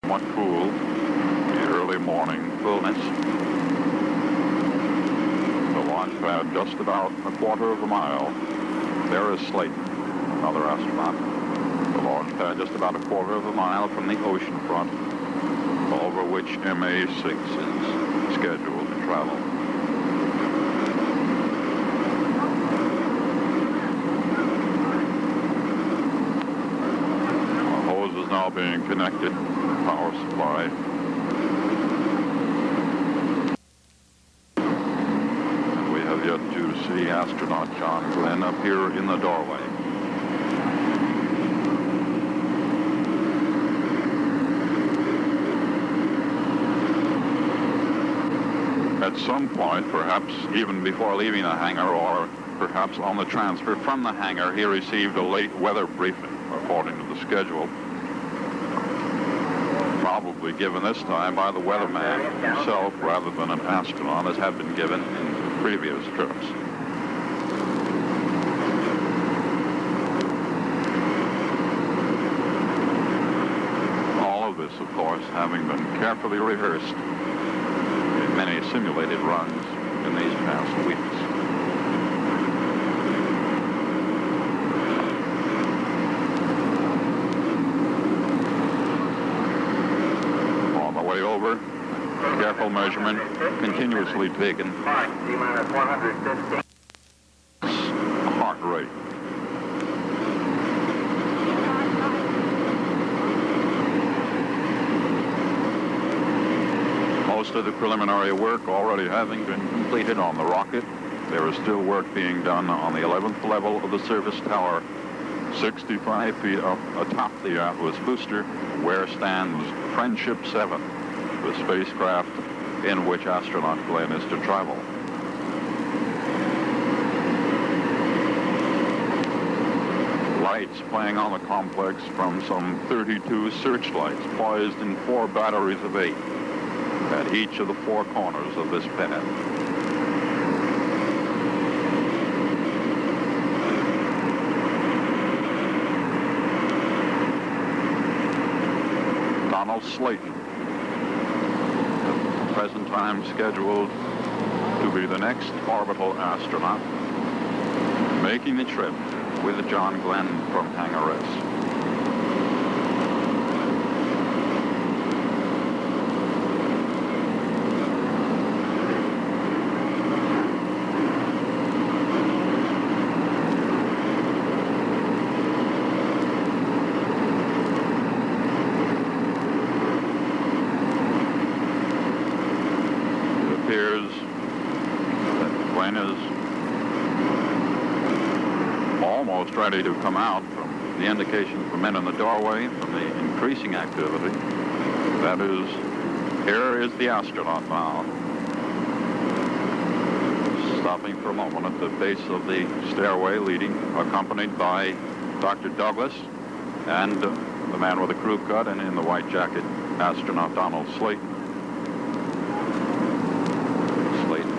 Somewhat cool, the early morning coolness. The launch pad just about a quarter of a mile. There is Slayton, another astronaut. The launch pad just about a quarter of a mile from the ocean front, over which MA6 is scheduled to travel. The hose is now being connected, power supply. And we have yet to see astronaut John Glenn appear in the doorway. At some point, perhaps even before leaving the hangar or perhaps on the transfer from the hangar, he received a late weather briefing according to the schedule. Probably given this time by the weatherman himself rather than an astronaut, as had been given in previous trips. All of this, of course, having been carefully rehearsed in many simulated runs in these past weeks. Over, careful measurement, continuously taken. Heart rate. Most of the preliminary work already having been completed on the rocket, there is still work being done on the 11th level of the service tower, 65 feet up atop the Atlas booster, where stands Friendship 7. The spacecraft in which astronaut Glenn is to travel. Lights playing on the complex from some 32 searchlights poised in 4 batteries of 8 at each of the 4 corners of this pad. Donald Slayton, present time scheduled to be the next orbital astronaut, making the trip with John Glenn from Hangar S. Almost ready to come out from the indications from men in the doorway, from the increasing activity. That is, here is the astronaut now. Stopping for a moment at the base of the stairway leading, accompanied by Dr. Douglas and the man with the crew cut and in the white jacket, astronaut Donald Slayton. Slayton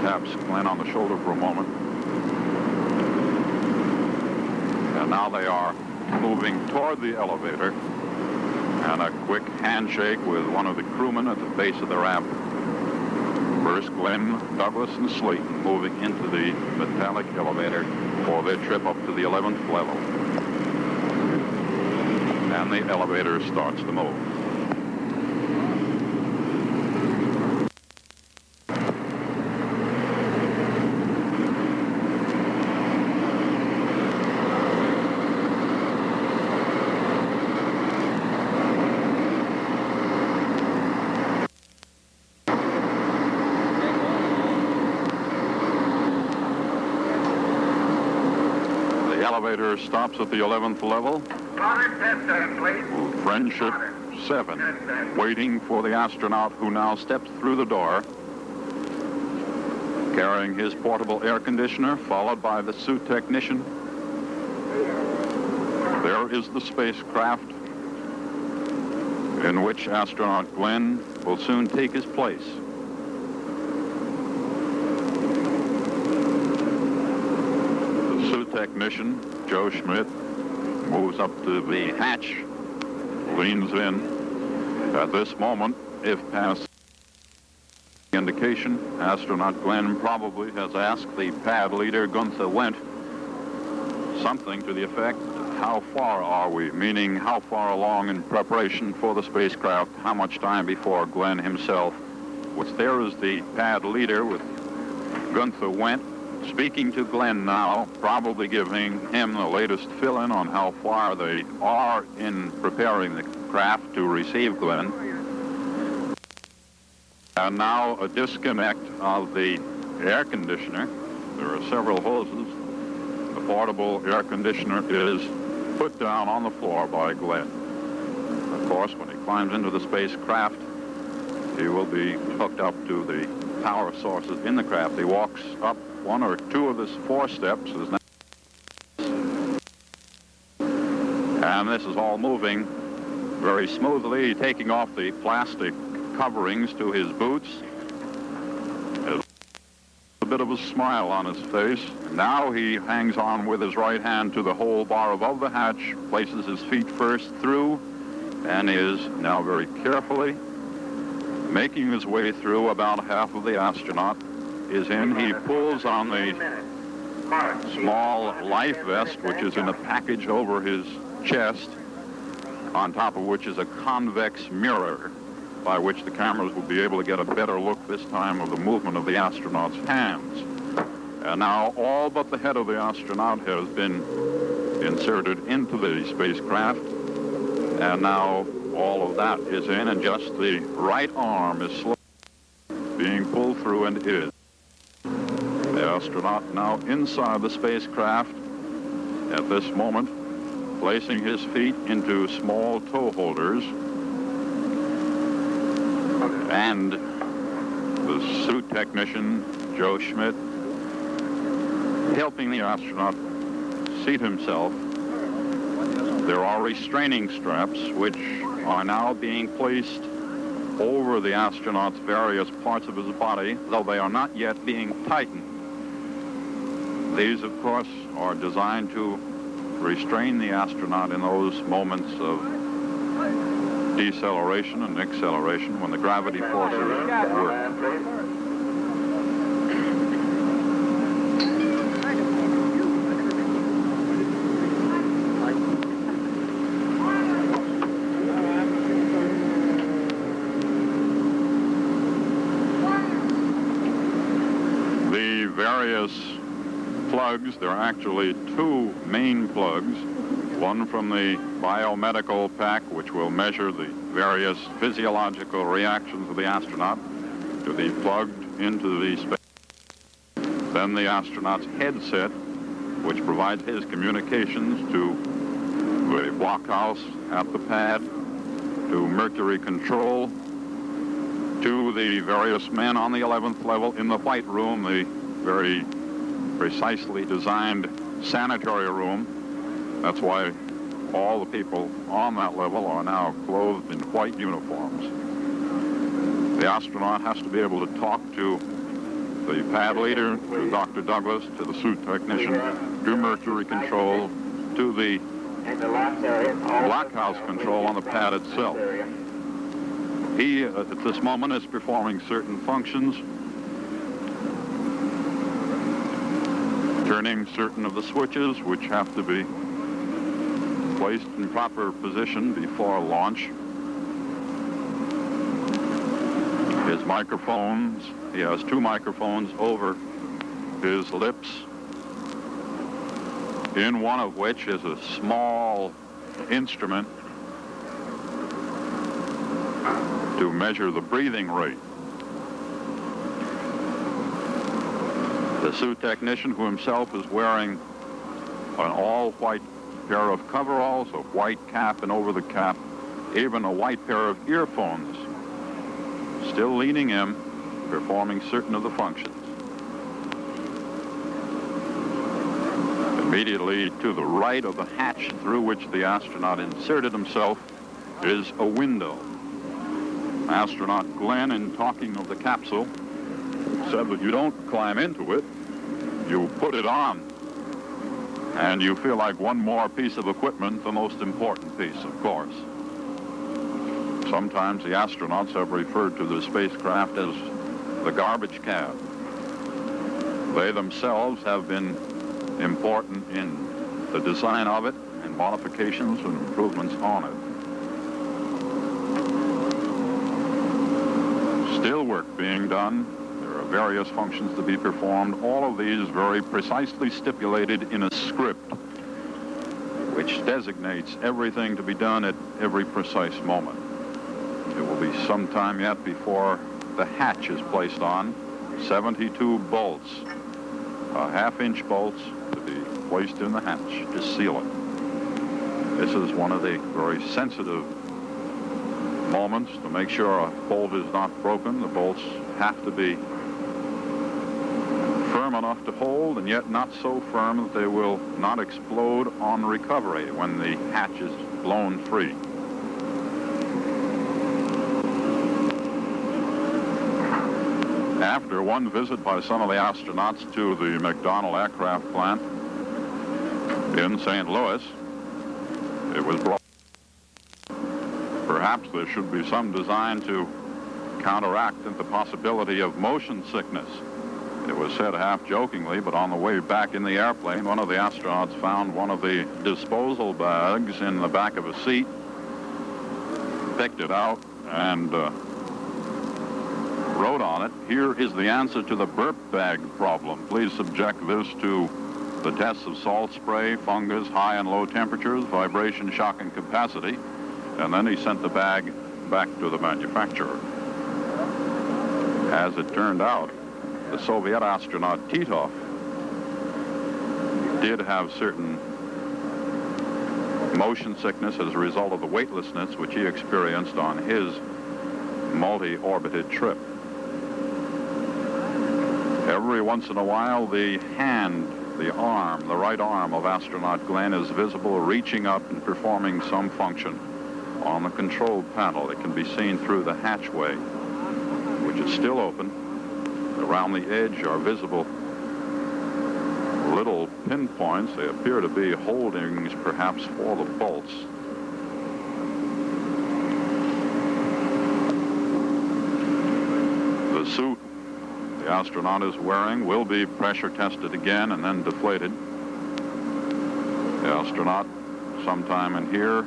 taps Glenn on the shoulder for a moment. And now they are moving toward the elevator, and a quick handshake with one of the crewmen at the base of the ramp. First Glenn, Douglas, and Slayton moving into the metallic elevator for their trip up to the 11th level. And the elevator starts to move. Elevator stops at the 11th level. Friendship 7, waiting for the astronaut who now steps through the door, carrying his portable air conditioner, followed by the suit technician. There is the spacecraft in which astronaut Glenn will soon take his place. Technician Joe Schmidt moves up to the hatch, leans in, At this moment, if past indication, astronaut Glenn probably has asked the pad leader, Gunther Wendt, something to the effect, how far are we? Meaning, how far along in preparation for the spacecraft? How much time before Glenn himself? What's there is the pad leader with Gunther Wendt speaking to Glenn now, probably giving him the latest fill-in on how far they are in preparing the craft to receive Glenn. And now a disconnect of the air conditioner. There are several hoses. The portable air conditioner is put down on the floor by Glenn. Of course, when he climbs into the spacecraft, he will be hooked up to the power sources in the craft. He walks up one or two of the 4 steps. And this is all moving very smoothly, taking off the plastic coverings to his boots. A bit of a smile on his face. Now he hangs on with his right hand to the whole bar above the hatch, places his feet first through, and is now very carefully making his way through. About half of the astronaut is in. He pulls on the small life vest, which is in a package over his chest, on top of which is a convex mirror by which the cameras will be able to get a better look this time of the movement of the astronaut's hands. And now all but the head of the astronaut has been inserted into the spacecraft, and now all of that is in, and just the right arm is slowly being pulled through and is. The astronaut now inside the spacecraft at this moment, placing his feet into small toe holders, and the suit technician, Joe Schmidt, helping the astronaut seat himself. There are restraining straps which are now being placed over the astronaut's various parts of his body, though they are not yet being tightened. These, of course, are designed to restrain the astronaut in those moments of deceleration and acceleration when the gravity forces work. The various plugs, there are actually 2 main plugs. One from the biomedical pack, which will measure the various physiological reactions of the astronaut, to be plugged into the space. Then the astronaut's headset, which provides his communications to the blockhouse at the pad, to mercury control, to the various men on the 11th level in the white room, the very precisely designed sanitary room. That's why all the people on that level are now clothed in white uniforms. The astronaut has to be able to talk to the pad leader, to Dr. Douglas, to the suit technician, to mercury control, to the blockhouse control on the pad itself. He, at this moment, is performing certain functions, turning certain of the switches, which have to be placed in proper position before launch. His microphones, he has 2 microphones over his lips, in one of which is a small instrument to measure the breathing rate. The suit technician, who himself is wearing an all-white pair of coveralls, a white cap, and over the cap, even a white pair of earphones, still leaning in, performing certain of the functions. Immediately to the right of the hatch through which the astronaut inserted himself is a window. Astronaut Glenn, in talking of the capsule, said that you don't climb into it, you put it on. And you feel like one more piece of equipment, the most important piece, of course. Sometimes the astronauts have referred to the spacecraft as the garbage cab. They themselves have been important in the design of it and modifications and improvements on it. Still work being done. There are various functions to be performed, all of these very precisely stipulated in a script which designates everything to be done at every precise moment. It will be some time yet before the hatch is placed on. 72 bolts, half-inch bolts to be placed in the hatch to seal it. This is one of the very sensitive moments to make sure a bolt is not broken. The bolts have to be firm enough to hold and yet not so firm that they will not explode on recovery when the hatch is blown free. After one visit by some of the astronauts to the McDonnell aircraft plant in St. Louis, it was brought. Perhaps there should be some design to counteract the possibility of motion sickness. It was said half jokingly, but on the way back in the airplane, one of the astronauts found one of the disposal bags in the back of a seat, picked it out, and wrote on it, "Here is the answer to the burp bag problem. Please subject this to the tests of salt spray, fungus, high and low temperatures, vibration, shock, and capacity." And then he sent the bag back to the manufacturer. As it turned out, the Soviet astronaut Titov did have certain motion sickness as a result of the weightlessness which he experienced on his multi-orbited trip. Every once in a while, the hand, the arm, the right arm of astronaut Glenn is visible reaching up and performing some function on the control panel. It can be seen through the hatchway, which is still open. Around the edge are visible little pinpoints. They appear to be holdings, perhaps, for the bolts. The suit the astronaut is wearing will be pressure tested again and then deflated. The astronaut, sometime in here,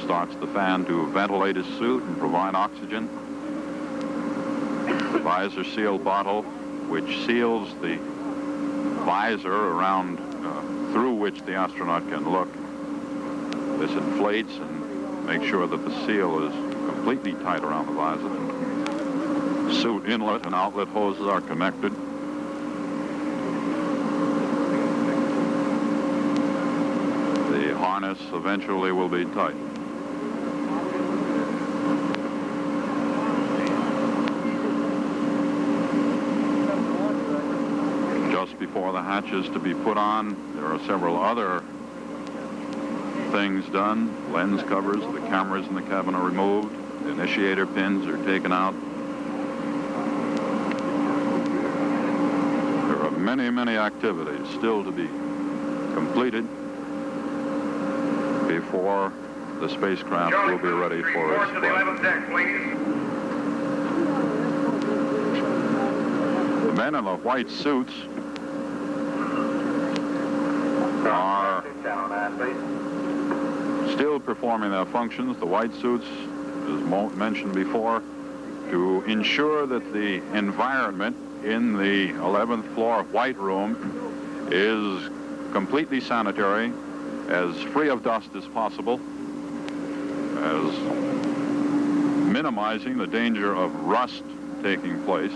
starts the fan to ventilate his suit and provide oxygen. The visor seal bottle, which seals the visor around through which the astronaut can look. This inflates and makes sure that the seal is completely tight around the visor. Suit inlet and outlet hoses are connected. The harness eventually will be tight. Just before the hatch is to be put on, there are several other things done. Lens covers, the cameras in the cabin are removed, the initiator pins are taken out. There are many, many activities still to be completed before the spacecraft will be ready for its flight. The men in the white suits are still performing their functions. The white suits, as mentioned before, to ensure that the environment in the 11th floor white room is completely sanitary, as free of dust as possible, as minimizing the danger of rust taking place.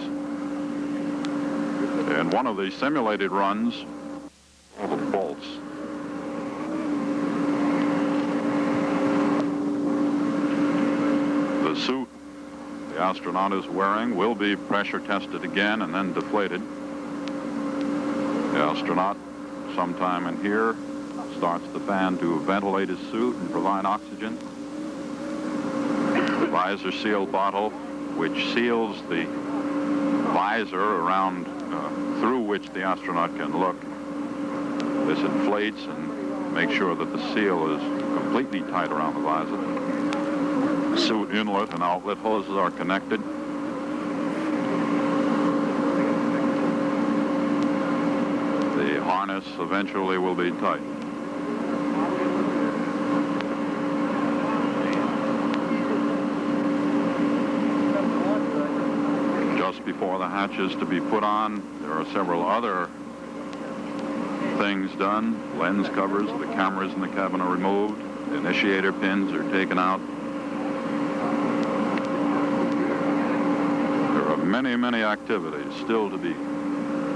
And one of the simulated runs of the bolts. The suit the astronaut is wearing will be pressure tested again and then deflated. The astronaut, sometime in here, starts the fan to ventilate his suit and provide oxygen. The visor seal bottle, which seals the visor around through which the astronaut can look. This inflates and makes sure that the seal is completely tight around the visor. Suit inlet and outlet hoses are connected. The harness eventually will be tightened. Just before the hatch is to be put on, there are several other things done. Lens covers, the cameras in the cabin are removed. The initiator pins are taken out. There are many, many activities still to be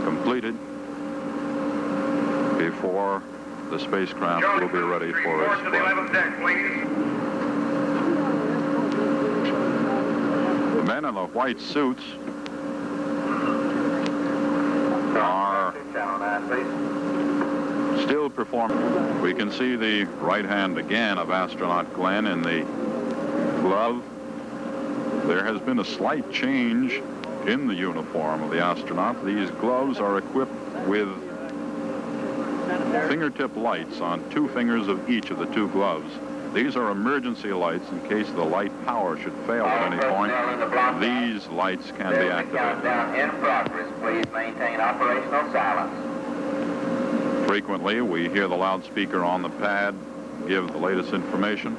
completed before the spacecraft will be ready for its flight. The men in the white suits are still performing. We can see the right hand again of astronaut Glenn in the glove. There has been a slight change in the uniform of the astronaut. These gloves are equipped with fingertip lights on 2 fingers of each of the 2 gloves. These are emergency lights in case the light power should fail at any point. These lights can be activated. In progress. Please maintain operational silence. Frequently, we hear the loudspeaker on the pad give the latest information,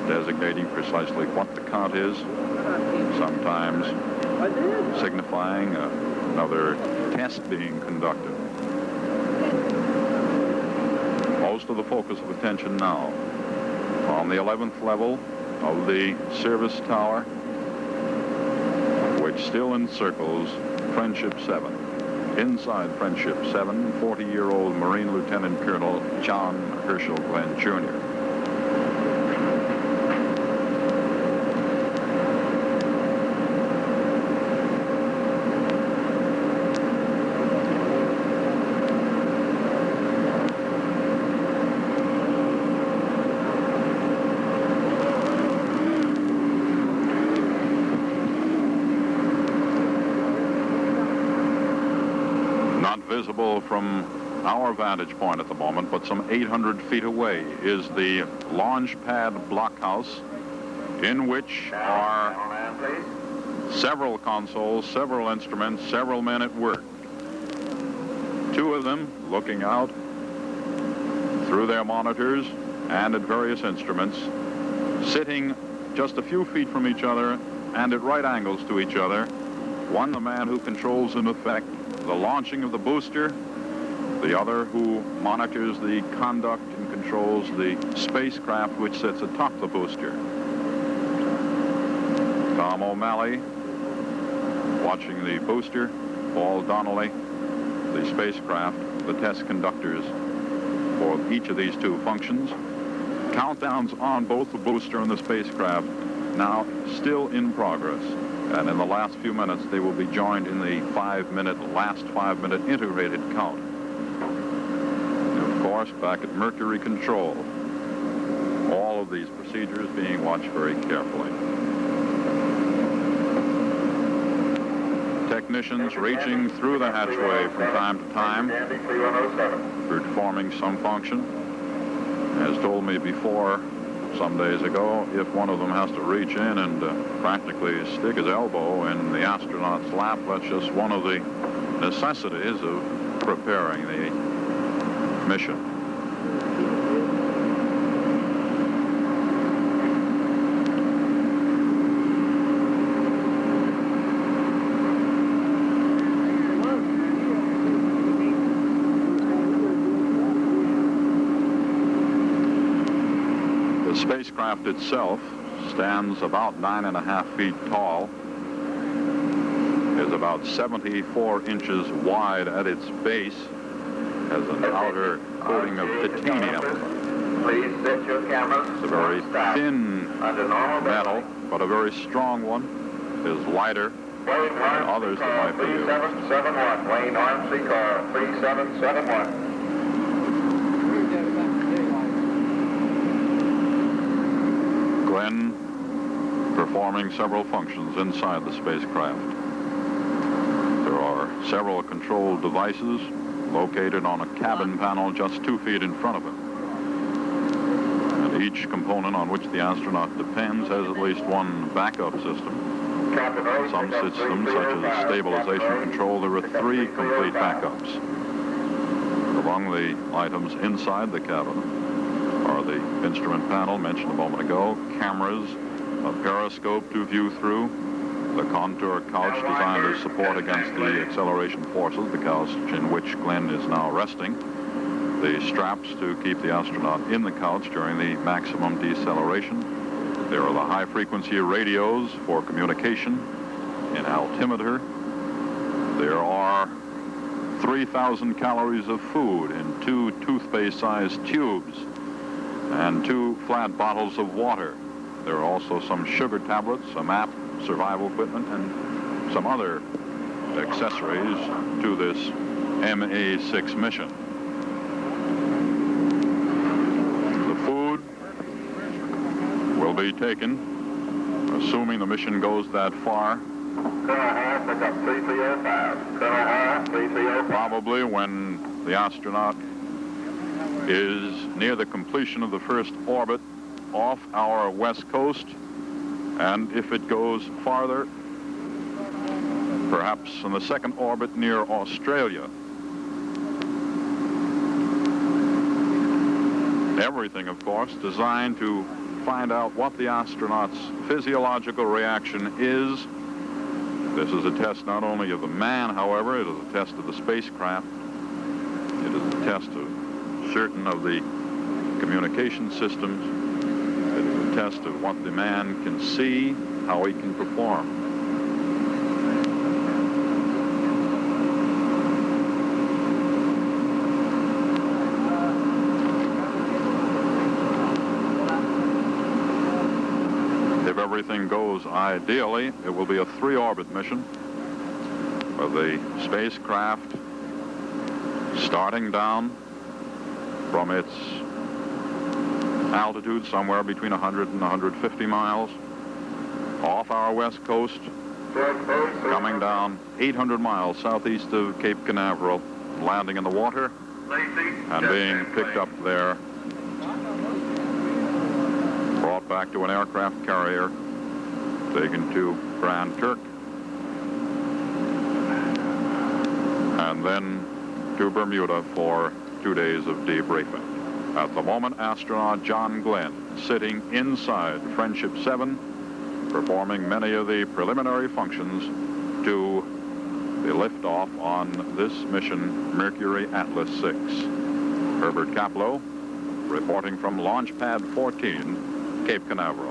designating precisely what the count is, sometimes signifying another test being conducted. Most of the focus of attention now on the 11th level of the service tower, which still encircles Friendship 7. Inside Friendship 7, 40-year-old Marine Lieutenant Colonel John Herschel Glenn, Jr. Visible from our vantage point at the moment, but some 800 feet away is the launch pad blockhouse, in which are several consoles, several instruments, several men at work. 2 of them looking out through their monitors and at various instruments, sitting just a few feet from each other and at right angles to each other. One, the man who controls, in effect, the launching of the booster, the other who monitors the conduct and controls the spacecraft which sits atop the booster. Tom O'Malley watching the booster, Paul Donnelly, the spacecraft, the test conductors for each of these 2 functions. Countdowns on both the booster and the spacecraft now still in progress. And in the last few minutes, they will be joined in the last 5-minute integrated count. And of course, back at Mercury Control, all of these procedures being watched very carefully. Technicians reaching through the hatchway from time to time, performing some function. As told me before, some days ago, if one of them has to reach in and practically stick his elbow in the astronaut's lap, that's just one of the necessities of preparing the mission. The spacecraft itself stands about 9.5 feet tall, is about 74 inches wide at its base, has an outer coating of titanium. It's a very thin metal, but a very strong one. It is lighter than others that might be used. 3771, Wayne RMC car 3771. Glenn performing several functions inside the spacecraft. There are several control devices located on a cabin panel just 2 feet in front of him. And Each component on which the astronaut depends has at least one backup system. Some systems, such as stabilization control, there are 3 complete backups. Among the items inside the cabin are the instrument panel mentioned a moment ago, cameras, a periscope to view through, the contour couch designed as support against the acceleration forces, the couch in which Glenn is now resting, the straps to keep the astronaut in the couch during the maximum deceleration. There are the high-frequency radios for communication, an altimeter. There are 3,000 calories of food in 2 toothpaste-sized tubes and 2 flat bottles of water. There are also some sugar tablets, a map, survival equipment, and some other accessories to this MA6 mission. The food will be taken, assuming the mission goes that far, probably when the astronaut is near the completion of the first orbit off our west coast, and if it goes farther, perhaps in the second orbit near Australia. Everything, of course, designed to find out what the astronaut's physiological reaction is. This is a test not only of the man, however, it is a test of the spacecraft. It is a test of certain of the communication systems. It is a test of what the man can see, how he can perform. If everything goes ideally, it will be a 3-orbit mission with the spacecraft starting down from its altitude somewhere between 100 and 150 miles off our west coast, coming down 800 miles southeast of Cape Canaveral, landing in the water and being picked up there, brought back to an aircraft carrier, taken to Grand Turk, and then to Bermuda for 2 days of debriefing. At the moment, astronaut John Glenn sitting inside Friendship 7, performing many of the preliminary functions to the liftoff on this mission, Mercury Atlas 6. Herbert Kaplow, reporting from Launch Pad 14, Cape Canaveral.